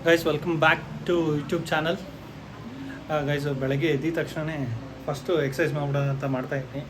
Guys welcome back to YouTube channel. Guys ಬೆಳಗ್ಗೆ ಎದ್ದ ತಕ್ಷಣ ಫಸ್ಟು ಎಕ್ಸಸೈಸ್ ಮಾಡ್ಬಿಡೋಣ ಅಂತ ಮಾಡ್ತಾಯಿದ್ದೀನಿ.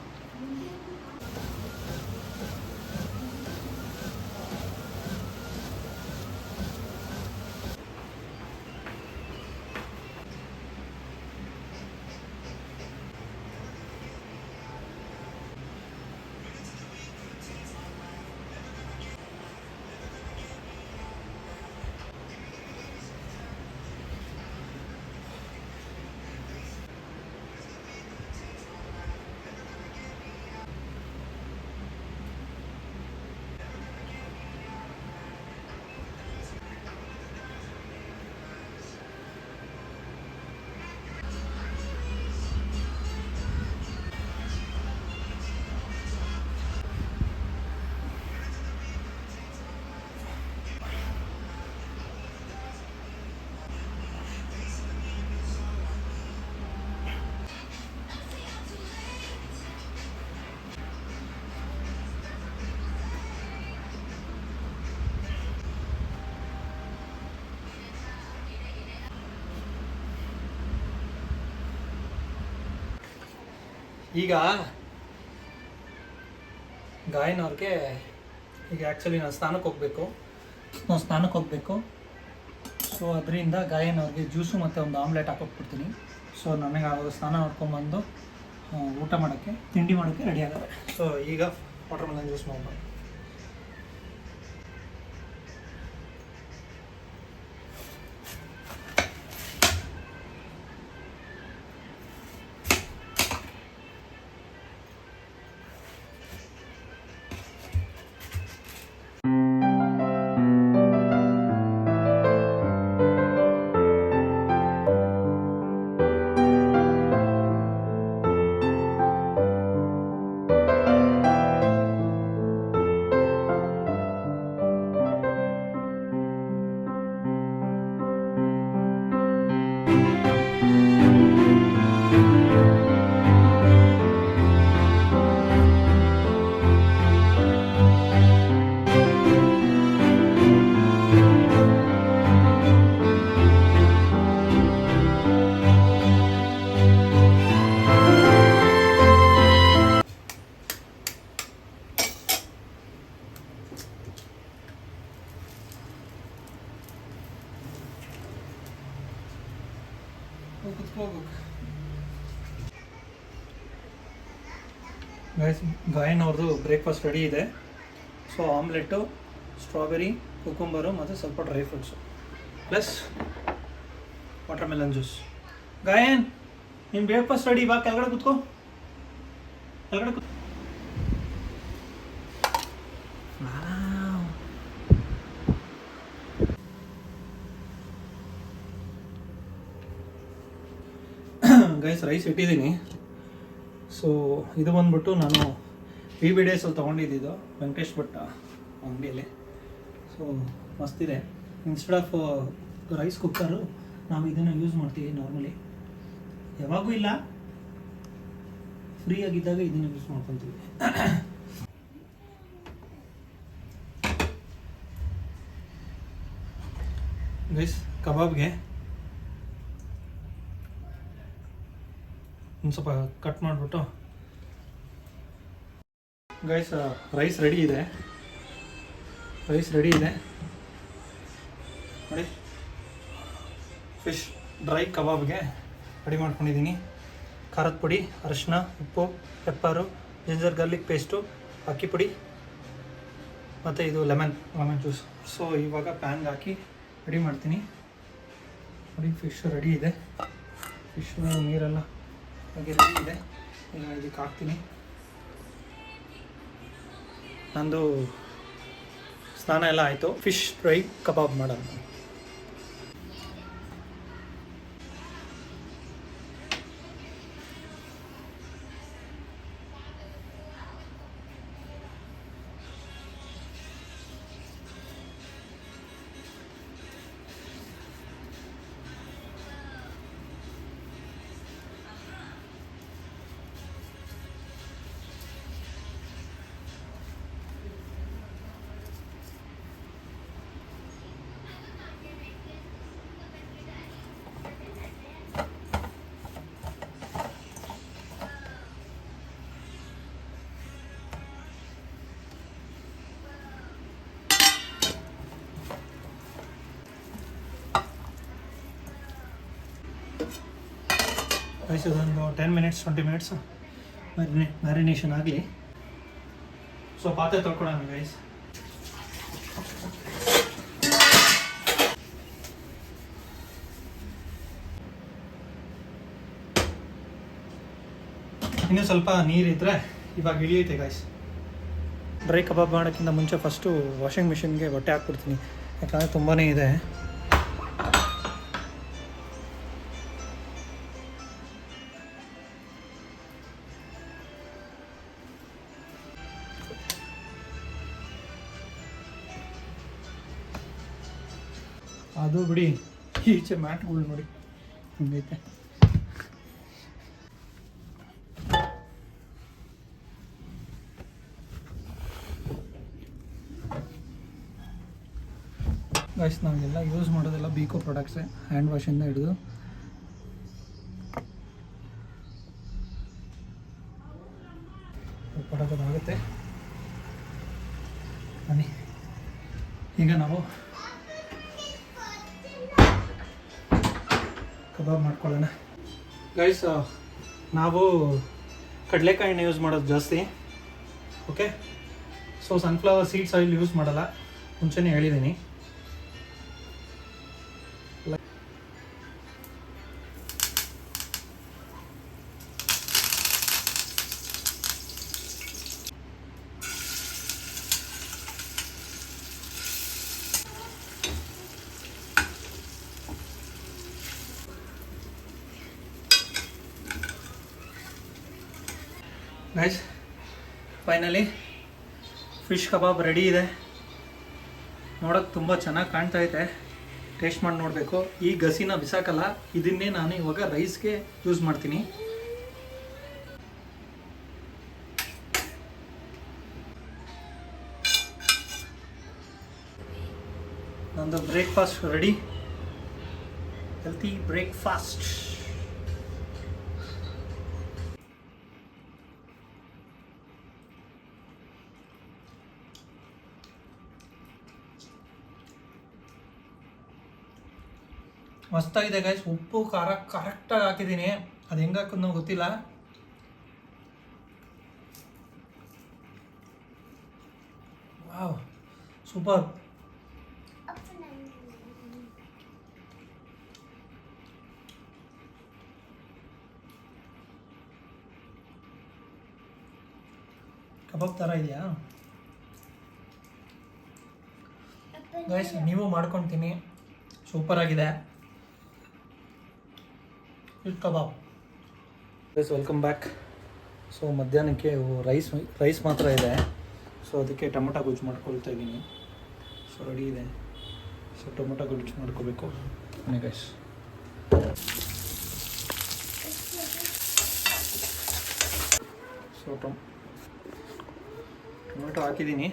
ಈಗ ಗಾಯನವ್ರಿಗೆ ಈಗ ಆ್ಯಕ್ಚುಲಿ ನಾನು ಸ್ನಾನಕ್ಕೆ ಹೋಗಬೇಕು. ಸೊ ಅದರಿಂದ ಗಾಯನವ್ರಿಗೆ ಜ್ಯೂಸು ಮತ್ತು ಒಂದು ಆಮ್ಲೆಟ್ ಹಾಕೋಕ್ಬಿಡ್ತೀನಿ. ಸೊ ನನಗೆ ಆವಾಗ ಸ್ನಾನ ಮಾಡ್ಕೊಂಬಂದು ಊಟ ಮಾಡೋಕ್ಕೆ ತಿಂಡಿ ಮಾಡೋಕ್ಕೆ ರೆಡಿ ಆಗುತ್ತೆ. ಸೊ ಈಗ ವಾಟರ್ ಮೆಲನ್ ಜ್ಯೂಸ್ ಮಾಡ್ಬೋದು. ಗೈಸ್ ಗಾಯನ್ ಅವ್ರದ್ದು ಬ್ರೇಕ್ಫಾಸ್ಟ್ ರೆಡಿ ಇದೆ. ಸೊ ಆಮ್ಲೆಟ್ಟು, ಸ್ಟ್ರಾಬೆರಿ, ಕುಕುಂಬರು ಮತ್ತು ಸ್ವಲ್ಪ dry fruits plus watermelon juice. Gayan ನಿಮ್ಮ ಬ್ರೇಕ್ಫಾಸ್ಟ್ ರೆಡಿ, ಬಾ ಕೆಳಗಡೆ ಕೂತ್ಕೋ. ಗೈಸ್ ರೈಸ್ ಇಟ್ಟಿದ್ದೀನಿ. ಸೊ ಇದು ಬಂದ್ಬಿಟ್ಟು ನಾನು BB ಡೇಸಲ್ಲಿ ತೊಗೊಂಡಿದ್ದು ವೆಂಕಟೇಶ್ ಭಟ್ ಅಂಗಡಿಯಲ್ಲಿ. ಸೊ ಮಸ್ತಿದೆ. ಇನ್ಸ್ಟೆಡ್ ಆಫ್ ರೈಸ್ ಕುಕ್ಕರು ನಾವು ಇದನ್ನು ಯೂಸ್ ಮಾಡ್ತೀವಿ ನಾರ್ಮಲಿ. ಯಾವಾಗೂ ಇಲ್ಲ, ಫ್ರೀ ಆಗಿದ್ದಾಗ ಇದನ್ನು ಯೂಸ್ ಮಾಡ್ಕೊತೀವಿ. ಗೈಸ್ ಕಬಾಬ್ಗೆ ಒಂದು ಸ್ವಲ್ಪ ಕಟ್ ಮಾಡಿಬಿಟ್ಟು ಗೈಸ್ ರೈಸ್ ರೆಡಿ ಇದೆ ನೋಡಿ. ಫಿಶ್ ಡ್ರೈ ಕಬಾಬ್ಗೆ ರೆಡಿ ಮಾಡ್ಕೊಂಡಿದ್ದೀನಿ. ಖಾರದ ಪುಡಿ, ಅರಿಶಿನ, ಉಪ್ಪು, ಪೆಪ್ಪರು, ಜಿಂಜರ್ ಗಾರ್ಲಿಕ್ ಪೇಸ್ಟು, ಅಕ್ಕಿ ಪುಡಿ ಮತ್ತು ಇದು ಲೆಮನ್ ಜ್ಯೂಸ್. ಸೊ ಇವಾಗ ಪ್ಯಾನ್ಗೆ ಹಾಕಿ ರೆಡಿ ಮಾಡ್ತೀನಿ ನೋಡಿ. ಫಿಶ್ ರೆಡಿ ಇದೆ. ಫಿಶ್ ನೀರೆಲ್ಲ ಹಾಗೆ ರೆಡಿ ಇದೆ. ಈಗ ಇದಕ್ಕೆ ಹಾಕ್ತೀನಿ. ನಂದು ಸ್ನಾನ ಎಲ್ಲ ಆಯಿತು. ಫಿಶ್ ಫ್ರೈ ಕಬಾಬ್ ಮಾಡೋಣ. ಗೈಸ್ ಇದೊಂದು 10 ಮಿನಿಟ್ಸ್ 20 ಮಿನಿಟ್ಸ್ ಮ್ಯಾರಿನೇಷನ್ ಆಗಲಿ. ಸೊ ಪಾತ್ರೆ ತೊಳ್ಕೊಳ್ಳೋಣ ಗೈಸ್. ಇನ್ನೂ ಸ್ವಲ್ಪ ನೀರಿದ್ದರೆ ಇವಾಗ ಇಳಿಯುತ್ತೆ ಗೈಸ್. ಡ್ರೈ ಕಬಾಬ್ ಮಾಡೋಕ್ಕಿಂತ ಮುಂಚೆ ಫಸ್ಟು ವಾಷಿಂಗ್ ಮಿಷಿನ್ಗೆ ಬಟ್ಟೆ ಹಾಕ್ಬಿಡ್ತೀನಿ, ಯಾಕಂದರೆ ತುಂಬಾ ಇದೆ. ಅದು ಬಿಡಿ, ಈಚೆ ಮ್ಯಾಟ್ಗಳು ನೋಡಿ ಹಿಂಗೈತೆ. ಗೈಸ್ ನಾವೆಲ್ಲ ಯೂಸ್ ಮಾಡೋದೆಲ್ಲ ಬೀಕೋ ಪ್ರಾಡಕ್ಟ್ಸೇ, ಹ್ಯಾಂಡ್ ವಾಶಿಂದ ಹಿಡಿದು. ಪಡೋದಾಗುತ್ತೆ. ಬನ್ನಿ ಈಗ ನಾವು ಕಬಾಬ್ ಮಾಡ್ಕೊಳ್ಳೋಣ ಗೈಸ್. ನಾವು ಕಡಲೆಕಾಯಿ ಎಣ್ಣೆ ಯೂಸ್ ಮಾಡೋದು ಜಾಸ್ತಿ, okay. So sunflower seeds oil use ಮಾಡಲ್ಲ, ಮುಂಚೆನೇ ಹೇಳಿದ್ದೀನಿ. Guys finally fish kebab ready ಇದೆ. ನೋಡೋಕ್ಕೆ ತುಂಬ ಚೆನ್ನಾಗಿ ಕಾಣ್ತಾ ಇದೆ. ಟೇಸ್ಟ್ ಮಾಡಿ ನೋಡಬೇಕು. ಈ ಗಸಿನ ಬಿಸಾಕಲ್ಲ, ಇದನ್ನೇ ನಾನು ಇವಾಗ ರೈಸ್ಗೆ ಯೂಸ್ ಮಾಡ್ತೀನಿ. ನಂದು ಬ್ರೇಕ್ಫಾಸ್ಟ್ ರೆಡಿ, ಹೆಲ್ತಿ ಬ್ರೇಕ್ಫಾಸ್ಟ್. ಮಸ್ತಾಗಿದೆ ಗೈಸ್. ಉಪ್ಪು ಖಾರ ಕರೆಕ್ಟಾಗಿ ಹಾಕಿದ್ದೀನಿ, ಅದು ಹೆಂಗೆ ಹಾಕೋದು ಗೊತ್ತಿಲ್ಲ. Wow, super. ಕಬಾಬ್ ಥರ ಇದೆಯಾ ಗೈಸ್? ನೀವು ಮಾಡ್ಕೊತೀನಿ, ಸೂಪರ್ ಆಗಿದೆ ಫಿಶ್ ಕಬಾಬ್. Guys welcome back. ಸೊ ಮಧ್ಯಾಹ್ನಕ್ಕೆ ರೈಸ್ ಮಾತ್ರ ಇದೆ, ಸೊ ಅದಕ್ಕೆ ಟೊಮೊಟೊ ಗೊಜ್ಜು ಮಾಡ್ಕೊಳ್ತಾ ಇದ್ದೀನಿ. ಸೊ ರೆಡಿ ಇದೆ. ಸೊ ಟೊಮೊಟೊ ಗೊಜ್ಜು ಮಾಡ್ಕೋಬೇಕು ಗೈಸ್. ಸೊ ಟೊಮೊಟೊ ಹಾಕಿದ್ದೀನಿ.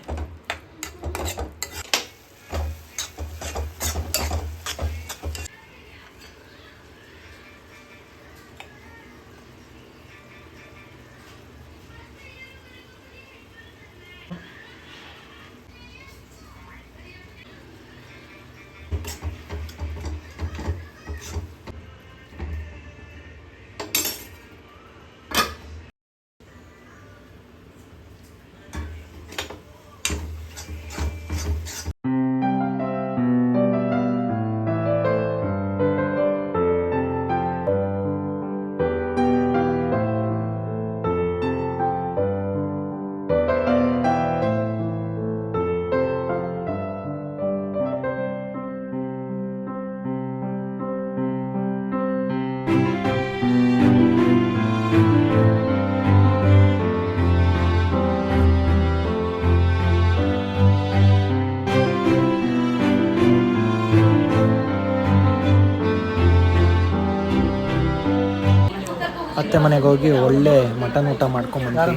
ಅತ್ತೆ ಮನೆಗೆ ಹೋಗಿ ಒಳ್ಳೆ ಮಟನ್ ಊಟ ಮಾಡ್ಕೊಂಡ್ಬಂದ್ವಿ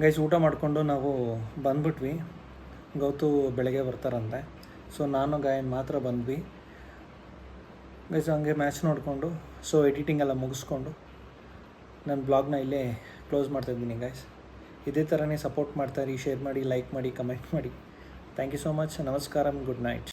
ಗೈಸ್. ಊಟ ಮಾಡಿಕೊಂಡು ನಾವು ಬಂದ್ಬಿಟ್ವಿ. ಗೌತು ಬೆಳಗ್ಗೆ ಬರ್ತಾರಂತೆ, ಸೊ ನಾನು ಗಾಯನ್ ಮಾತ್ರ ಬಂದ್ವಿ ಗೈಸ್. ಹಂಗೆ ಮ್ಯಾಚ್ ನೋಡಿಕೊಂಡು ಸೊ ಎಡಿಟಿಂಗ್ ಎಲ್ಲ ಮುಗಿಸ್ಕೊಂಡು ನನ್ನ ಬ್ಲಾಗ್ನ ಇಲ್ಲೇ ಕ್ಲೋಸ್ ಮಾಡ್ತಾಯಿದ್ದೀನಿ ಗೈಸ್. ಇದೇ ಥರನೇ ಸಪೋರ್ಟ್ ಮಾಡ್ತಾಯಿರಿ, ಶೇರ್ ಮಾಡಿ, ಲೈಕ್ ಮಾಡಿ, ಕಮೆಂಟ್ ಮಾಡಿ. Thank you so much. ನಮಸ್ಕಾರ, ಗುಡ್ ನೈಟ್.